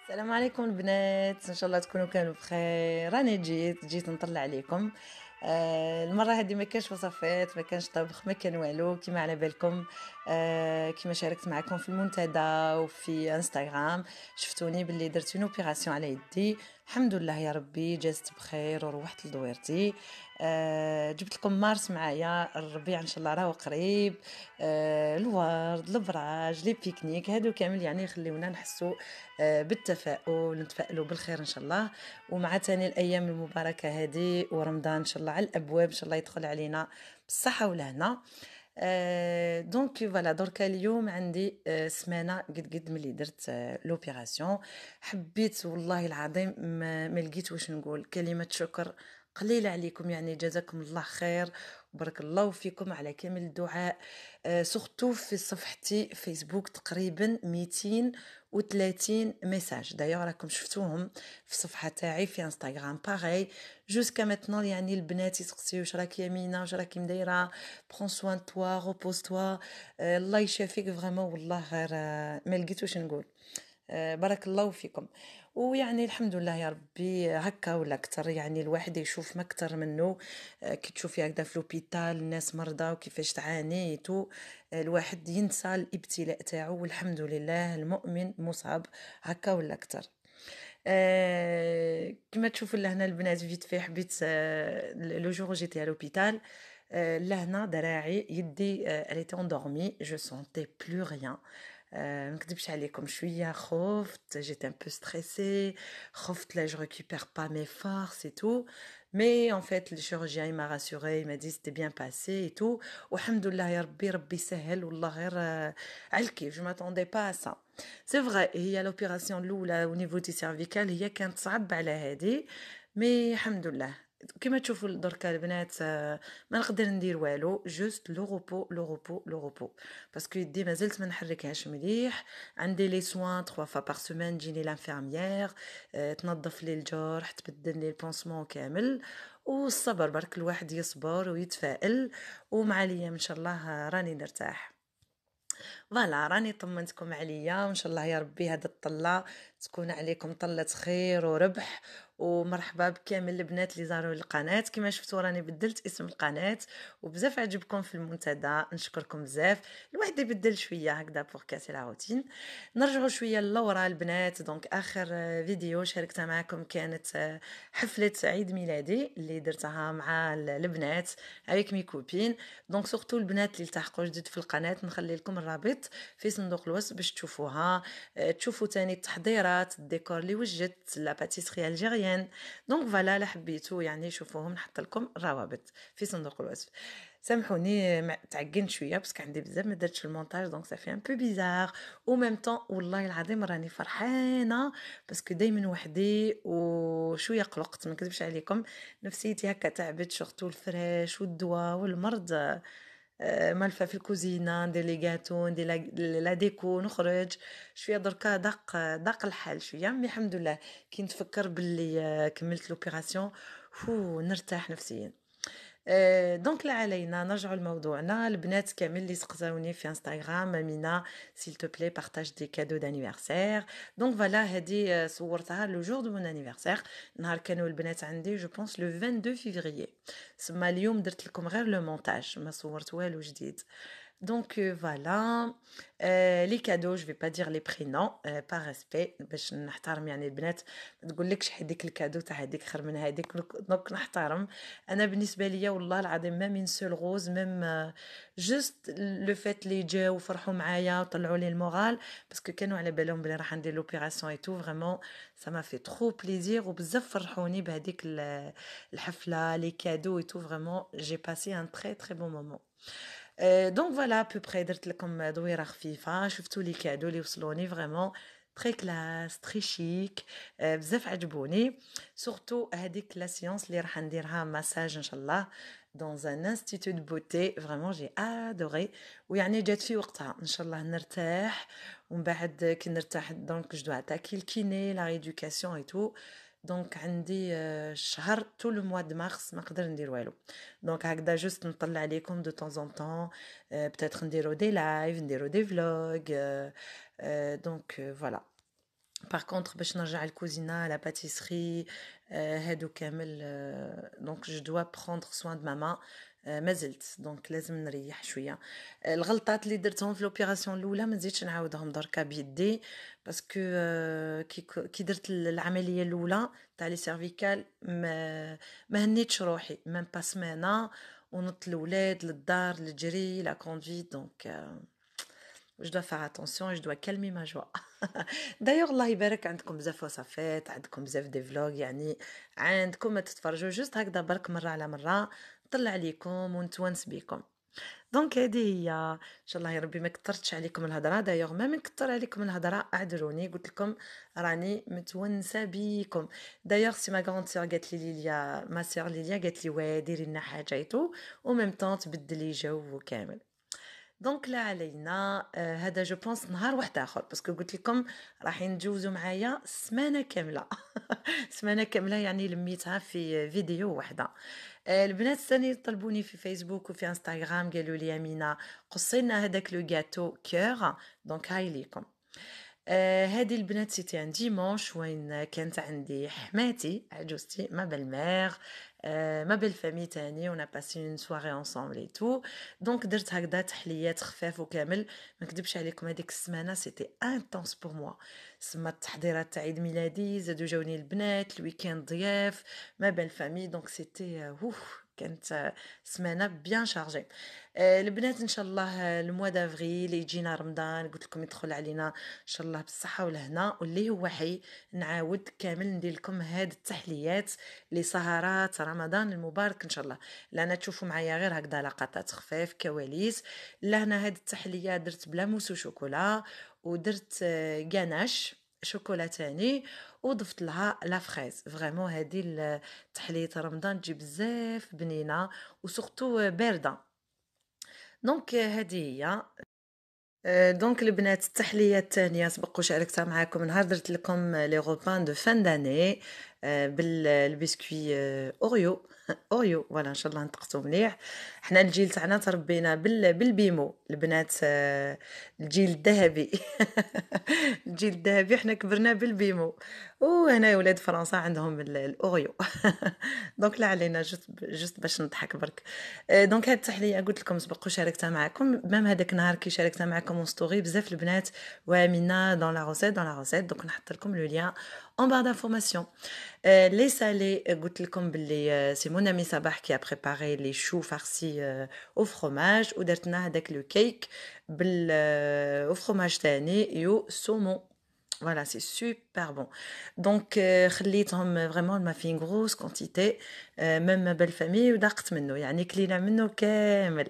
السلام عليكم البنات، ان شاء الله تكونوا كانوا بخير. راني جيت نطلع عليكم. المره هذه ما كانش وصفات، ما كانش طبخ، ما كان والو كيما على بالكم. كيما شاركت معكم في المنتدى وفي انستغرام، شفتوني باللي درت اون اوبيراسيون على يدي. الحمد لله يا ربي جازت بخير وروحت لدويرتي. جبت لكم مارس معايا، الربيع ان شاء الله راهو قريب. الورد، الابراج، لي بيكنيك هادو كامل يعني يخليونا نحسوا بالتفاؤل، نتفائلوا بالخير ان شاء الله. ومع تاني الايام المباركه هذه ورمضان ان شاء الله على الابواب، ان شاء الله يدخل علينا بالصحه والهنا. دونك فوالا دركا اليوم عندي سمانه قد ملي درت لوبيراسيون. حبيت والله العظيم ما لقيت واش نقول، كلمه شكر قليلة عليكم، يعني جزاكم الله خير وبارك الله فيكم على كامل الدعاء. سورتو في صفحتي فيسبوك تقريبا 230 ميساج، دايوغ راكم شفتوهم في الصفحة تاعي في انستغرام باغي. جوسكا ماتنون يعني البنات يسقسيو واش راكي يمينة، واش راكي مدايرة، برون سوان توا، روبوز توا. الله يشافيك فريمون والله غير ما لقيت واش نقول. بارك الله فيكم. ويعني الحمد لله يا ربي هكا ولا اكثر، يعني الواحد يشوف ما اكثر منه. كي تشوفي هكذا في لوبيتال الناس مرضى وكيفاش تعاني تو، الواحد ينسى الابتلاء تاعو، والحمد لله المؤمن مصعب هكا ولا اكثر. كما تشوفوا لهنا البنات فيت في حبيت لو جور جيتي على لوبيتال. لهنا دراعي يدي elle était endormie, je sentais plus rien. ما نكذبش عليكم شويه خفت، جيت un peu stressée، خفت لا je récupère pas mes forces et tout. Mais en fait le chirurgien il m'a rassuré, il m'a dit c'était bien passé et tout. والحمد لله يا ربي سهل والله غير على الكيف. je m'attendais pas à ça. سي فغي هي لوبيراسيون الاولى au niveau du cervical هي كانت صعب على هادي، مي الحمد لله. كما تشوفوا دركا البنات ما نقدر ندير والو، جوست لو روبو لو روبو لو روبو، باسكو يدي مازلت ما نحركهاش مليح. عندي لي سوان 3 فوا بار سيمين، تجيني لانفيرميير تنظف لي الجرح، تبدل لي البونسمون كامل. والصبر برك الواحد يصبر ويتفائل، ومع الايام ان شاء الله راني نرتاح. فوالا راني طمنتكم عليا، وان شاء الله يا ربي هاد الطله تكون عليكم طله خير وربح. ومرحبا بكامل البنات اللي زاروا القناه. كما شفتوا راني بدلت اسم القناه وبزاف عجبكم في المنتدى، نشكركم بزاف. الواحد يبدل شويه هكذا بور كاسي لا روتين. نرجعوا شويه للورا البنات. دونك اخر فيديو شاركتها معكم كانت حفله عيد ميلادي اللي درتها مع البنات avec مي كوبين. دونك سورتو البنات اللي التحقوا جديد في القناه نخلي لكم الرابط في صندوق الوصف باش تشوفوها. تشوفوا تاني التحضيرات، الديكور اللي وجدت، لا باتيسري الجيريان. دونك فوالا لا حبيتو يعني شوفوهم، نحط لكم الروابط في صندوق الوصف. سامحوني تعقنت شويه باسكو عندي بزاف ما درتش المونتاج، دونك صافي ان بو بيزار. او ميم طون والله العظيم راني فرحانه باسكو دايما وحدي وشويه قلقت، ما نكذبش عليكم. نفسيتي هكا تعبت، شغتو الفراش والدواء والمرض. مالفه في الكوزينه ندير لي غاتو، ندير لا ديكو، نخرج شويه دركا داق الحال شويه. مي الحمد لله كي نتفكر باللي كملت لوبيراسيون نرتاح نفسيا. دونك لا علينا نرجعوا لموضوعنا. البنات كامل اللي سقساوني في انستغرام، مينا s'il te plaît partage des cadeaux d'anniversaire. دونك فوالا هذه صورتها لو جور دو مون انيفرسير، نهار كانوا البنات عندي جو بونس لو 22 فيفري. سما اليوم درت لكم غير لو مونتاج، ما صورت والو جديد. Donc voilà. Les cadeaux, je vais pas dire les prix non, par respect باش نحترم يعني البنات. ما تقولكش هذيك الكادو تاع هذيك خير من هذيك، دونك نحترم. انا بالنسبه ليا والله العظيم ما من سول غوز ميم جوست لو فات لي جاو وفرحوا معايا وطلعوا لي المورال، باسكو كانوا على بالهم بلي راح ندير لوبيراسيون اي تو. فريمون سا ما في ترو بليزير وبزاف فرحوني بهذيك الحفله لي كادو اي تو. فريمون جي باسي ان تري تري بون مومون. دونك فوالا بوبري درت لكم دويره خفيفه. شفتوا لي كادو اللي وصلوني فريمون تري كلاس تري شيك، بزاف عجبوني. سورتو هذيك لا سيونس اللي راح نديرها مساج ان شاء الله dans un institut de beauté. Vraiment j'ai adoré. ويعني جات في وقتها ان شاء الله نرتاح. ومن بعد كي نرتاح دونك جو دو اتاكي الكيني لا ريدوكاسيون اي تو. دونك عندي شهر تو لو موا دو مارس ما نقدر ندير والو. دونك هكذا جوست نطلع عليكم دو طون زون طون، بتاتر نديرو دي لايف، نديرو دي فلوغ. دونك فوالا. Par contre باش نرجع الكوزينة لا باتيسري هادو كامل دونك جو دوا بروندر سوان دو ماما مازلت دونك لازم نريح شويه. الغلطات اللي درتهم في لوبيراسيون الاولى ما نزيدش نعاودهم دركا بيدي باسكو كي درت العمليه الاولى تاع لي سيرفيكال ما هنيتش روحي ميم با سمانه ونط الولاد للدار للجري لا كوندويت دونك je dois faire attention et je dois calmer ma joie. D'ailleurs الله يبارك عندكم بزاف وصفات عندكم بزاف دي فلوغ يعني عندكم ما تتفرجوا جوست هكذا برك مرة على مرة نطلع عليكم ونتونس بكم. دونك هذه هي ان شاء الله يا ربي ما كثرتش عليكم الهضره. دايوغ ما نكثر عليكم الهضره اعذروني قلت لكم راني متونسه بيكم. دايوغ سي ما غراند سير قالت لي ليليا ما سير ليليا قالت لي واه ديري لنا حاجه ايتو وميم طون تبدلي جو كامل. دونك لا علينا هذا جو بونس نهار واحد اخر باسكو قلت لكم راح نجوزوا معايا سمانه كامله. سمانه كامله يعني لميتها في فيديو واحده. البنات ثاني طلبوني في فيسبوك وفي انستغرام قالوا لي امينه قصي لنا هذاك لو غاتو كور دونك هاي ليكم. هذه البنات سيتي ان ديمونش وين كانت عندي حماتي عجوزتي ما بالمير ما بالفامي تاني ونا باسي اون سواري انصامبل اي تو دونك درت هكذا تحليات خفاف وكامل. ما نكذبش عليكم هذيك السمانه سيتي انتونس بور موا. سما التحضيرات تاع عيد ميلادي زادو جاوني البنات الويكاند ضياف ما بالفامي دونك سيتي كانت سمانه بيان شارجي. البنات ان شاء الله الموا دافريل يجينا رمضان قلت لكم يدخل علينا ان شاء الله بالصحه والهنا واللي هو حي نعاود كامل ندير لكم هاد التحليات لسهرات رمضان المبارك ان شاء الله. لأنا تشوفوا معايا غير هكذا لقطات خفاف كواليس. لهنا هاد التحليه درت بلا موس وشوكولا ودرت غاناش شوكولا تاني وضفت لها لا فريز. فريمون هذه تحليه رمضان تجي بزاف بنينه وسورتو بارده. دونك هذه هي. دونك البنات التحليه الثانيه سبق وشاركتها معكم نهار درت لكم لي غوبان دو فان داني بالبسكوي اوريو. اوريو فوالا ان شاء الله نطقتو مليح. حنا الجيل تاعنا تربينا بالبيمو البنات الجيل الذهبي. الجيل الذهبي حنا كبرنا بالبيمو وهنا ولاد فرنسا عندهم الاوريو. دونك لا علينا جست باش نضحك برك. دونك هاد التحليه قلت لكم سبق وشاركتها معكم مام هذاك النهار كي شاركتها معكم اون ستوري بزاف البنات وامينه دون لا روسيت دونك نحط لكم لو لين en barre d'information. Les salés قلت لكم باللي سي مون امي صباح كي بريباري لي شو فارسي او فرomage ودرتنا هذاك لو كيك بال او فرomage تاني يو سومون. Voilà, c'est super bon. Donc, خليتهم vraiment ما في une grosse quantité. même ma belle famille وضاقت منه يعني كلينا منه كامل.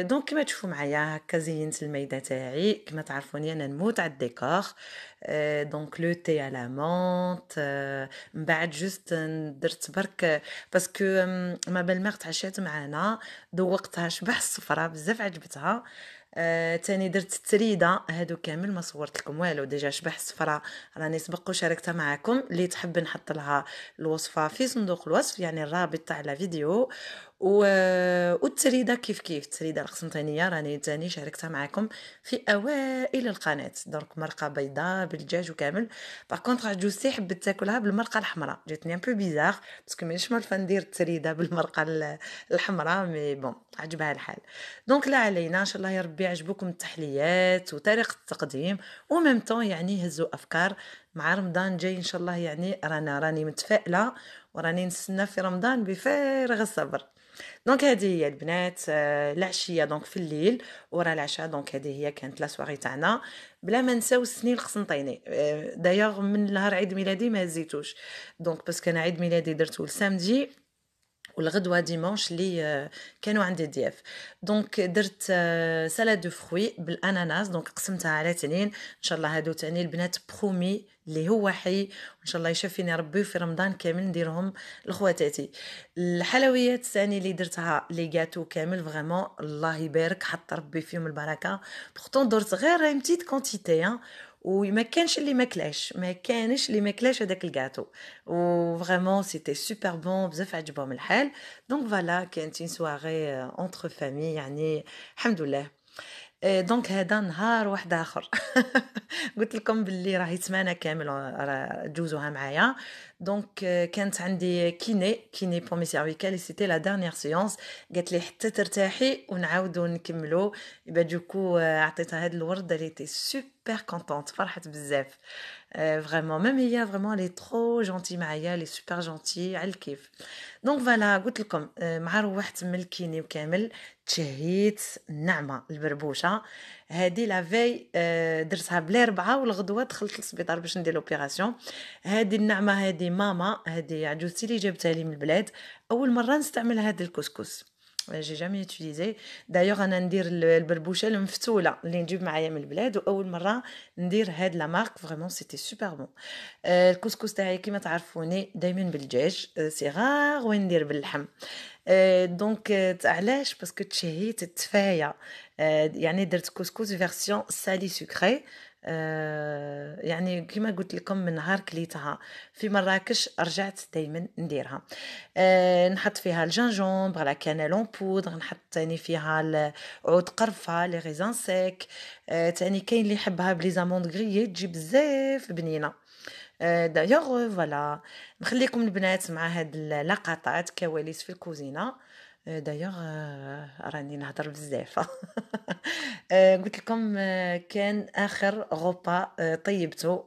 دونك كما تشوفوا معايا هكا زينت الميدة تاعي كما تعرفوني انا نموت على الديكور. دونك لو تي على مونت من بعد جوست درت برك باسكو ما بالمغ تعشات معانا ذوقتها شبح الصفرة بزاف عجبتها. تاني درت التريده هادو كامل ما صورت لكم والو ديجا شبح الصفرة راني سبق وشاركتها معكم اللي تحب نحط لها الوصفه في صندوق الوصف يعني الرابط تاع لا فيديو والتريده كيف التريده القسنطينيه راني تاني شاركتها معكم في اوائل القناه. دونك مرقه بيضاء بالدجاج وكامل. باغ كونطخ عجوزتي حبت تاكلها بالمرقه الحمراء جاتني ان بو بيزار باسكو مانيش مالفه ندير التريده بالمرقه الحمراء مي بون عجبها الحال. دونك لا علينا ان شاء الله يا ربي يعجبكم التحليات وطريقه التقديم وميم طون يعني هزوا افكار مع رمضان جاي ان شاء الله يعني راني متفائله وراني نستنى في رمضان بفارغ الصبر. دونك هذه هي البنات العشيه دونك في الليل ورا العشاء. دونك هذه هي كانت لا سواري تاعنا بلا ما نساو السنين القسنطيني. دايوغ من نهار عيد ميلادي ما زيتوش دونك باسكو انا عيد ميلادي درتو السامدي والغدوه ديمونش اللي كانوا عندي ضياف. دونك درت سالاد دو فروي بالاناناس دونك قسمتها على تنين ان شاء الله هادو تاني البنات برومي اللي هو حي وان شاء الله يشفيني ربي في رمضان كامل نديرهم لخواتاتي. الحلويات الثاني اللي درتها لي غاتو كامل فريمون الله يبارك حط ربي فيهم البركه. بورتون درت غير اون بتيت كونتيتي وما كانش اللي ماكلاش هذاك الغاتو وفريمون سيتي سوبر بون بزاف عجبهم الحال. دونك فوالا كانت اون سواري اونتر فامي يعني الحمد لله. دونك هذا نهار واحد آخر قُلت لكم باللي راهي سمانة كامل راه جوزوها معايا. دونك كانت عندي كيني pour mes cervicales et c'était la dernière séance. قالت لي حتى ترتاحي ونعاودو نكملو. du coup عطيتها هاد الورد، elle était super contente، فرحت بزاف. Vraiment même هي vraiment elle est trop gentille معايا، elle est super gentille على الكيف. دونك فوالا قُلت لكم مع روّحت من الكيني وكامل تشهيت النعمة البربوشة. هادي لا في درتها بلا 4 والغدوة دخلت للسبيطار باش ندير لوبيراسيون. هادي النعمة هادي ماما، هادي عجوزتي اللي جابتها لي من البلاد. أول مرة نستعمل هاد الكسكس، j'ai jamais utilisé. d'ailleurs أنا ندير البربوشة المفتولة اللي نجيب معايا من البلاد، وأول مرة ندير هاد لا مارك. فريمون سيتي سوبر بون. الكسكس تاعي كيما تعرفوني دايما بالدجاج، صغار وندير باللحم. دونك علاش؟ باسكو تشهيت التفايه. يعني درت كسكس فيرسيون سالي سكري. يعني كيما قلت لكم من نهار كليتها في مراكش رجعت دايما نديرها. نحط فيها الجنجومبر، لا كانيل بودر، نحط تاني فيها عود قرفه، لي ريزان سيك. تاني كاين اللي يحبها بلي زاموند غريي تجي بزاف بنينه. دايوغ فوالا نخليكم البنات مع هاد اللقطات كواليس في الكوزينه. دايوغ راني نهضر بزاف. قلت لكم كان اخر غوبا طيبته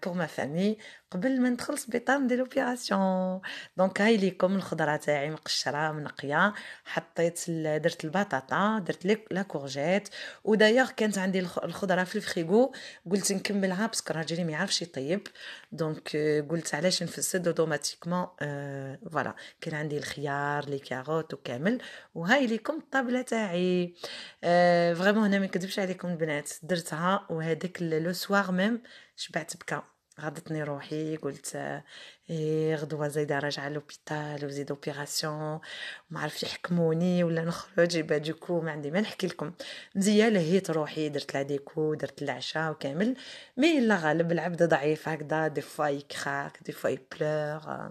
بور ما فامي قبل ما ندخل السبيطار ندير اوبيراسيون. دونك هاي ليكم الخضره تاعي مقشره منقيه. حطيت درت البطاطا، درت لا كورجيت. ودايوغ كانت عندي الخضره في الفريغو، قلت نكملها باسكو راجلي ما يعرفش يطيب. دونك قلت علاش نفسد اوتوماتيكمون. فوالا كان عندي الخيار لي كاروت وكامل. وهاي ليكم الطابله تاعي. فريمون انا ما نكذبش عليكم البنات، درتها وهذاك لو سوار ميم شبعت بكا. غضتني روحي، قلت غدوه زايده راجعه لوبيتال وزيد اوبيراسيون ما عرفش يحكموني ولا نخرج. يبقى دوكو ما عندي ما نحكي لكم. مزيان لهيت روحي، درت لا ديكو، درت العشاء وكامل. مي لا غالب العبد ضعيف هكذا، دي فوا يكراك دي فوا يبلور.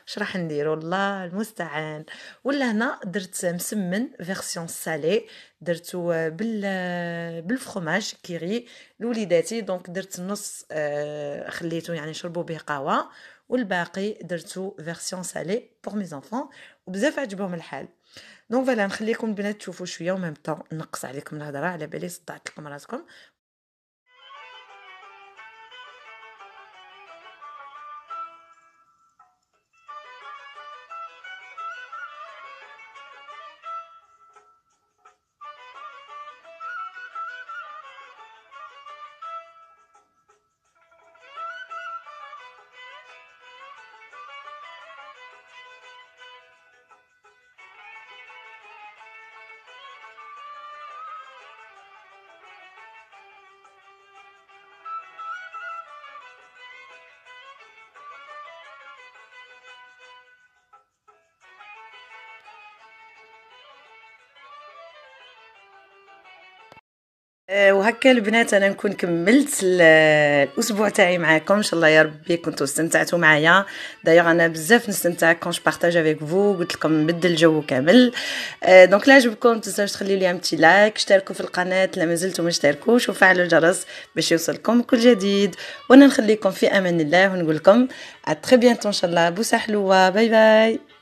واش راح ندير والله المستعان. ولا هنا درت مسمن فيرسيون سالي، درتو بالفرomاج كيري لوليداتي. دونك درت النص خليته يعني شربوا به قهوه، والباقي درتو فيرسيون سالي بور مي زونفون، وبزاف عجبهم الحال. دونك فوالا نخليكم البنات تشوفوا شويه وميم طون نقص عليكم الهضره على بالي صدعت لكم راسكم. وهكا البنات انا نكون كملت الاسبوع تاعي معاكم. ان شاء الله يا ربي كنتوا استمتعتوا معايا. دايوغ انا بزاف نستمتع كون جو بارطاج افيك فو. قلت لكم نبدل الجو كامل. دونك لا عجبكم تنساوش تخليوا لي امتي لايك، اشتركوا في القناه لا مازلتوا ما اشتركوش، وفعلوا الجرس باش يوصلكم كل جديد. وانا نخليكم في امان الله ونقول لكم ا تري بيانتو ان شاء الله. بوسه حلوه، باي باي.